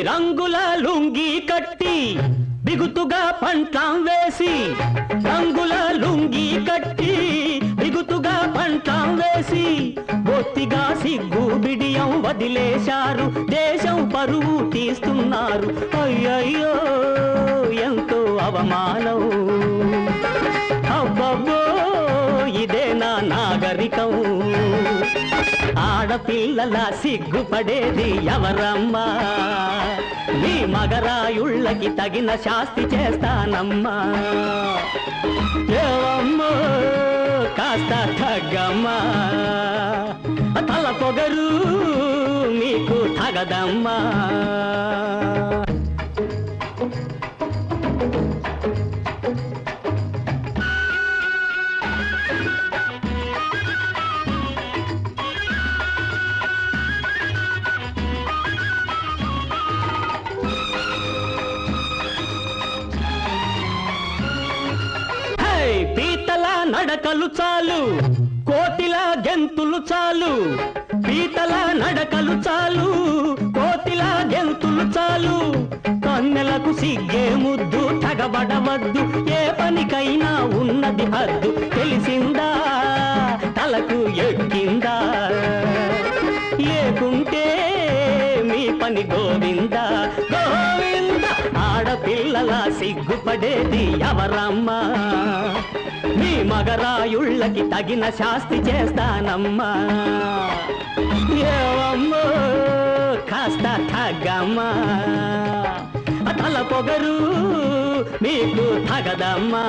రంగుల లుంగి కట్టి బిగుతుగా పంట్లం వేసి రంగుల లుంగి కట్టి బిగుతుగా పంట్లం వేసి బొత్తిగా సిగ్గు బిడియం వదిలేశారు దేశం పరువు తీస్తున్నారు అయ్యయ్యో ఎంతో అవమానం అబ్బబ్బో ఇదే నా నాగరికం ఆడపిల్లల సిగ్గుపడేది ఎవరమ్మా నీ మగరాయుళ్ళకి తగిన శాస్తి చేస్తానమ్మా ఏవమ్మో కాస్త తగ్గమ్మా తల పొగరు మీకు తగదమ్మా పీతల నడకలు చాలు కోటిల గెంతులు చాలు పీతల నడకలు చాలు కోటిల గెంతులు చాలు కన్నెలకు సిగ్గే ముద్దు తగబడవద్దు ఏ పనికైనా ఉన్నది హద్దు తెలిసిందా తలకు ఎక్కిందా లేకుంటే మీ పని గోవిందా గోవింద ఆడపిల్లల సిగ్గుపడేది ఎవరమ్మా మీ మగరాయుళ్ళకి తగిన శాస్తి చేస్తానమ్మా ఏవమ్మో కాస్త తగ్గమ్మా తల పొగరు మీకు తగదమ్మా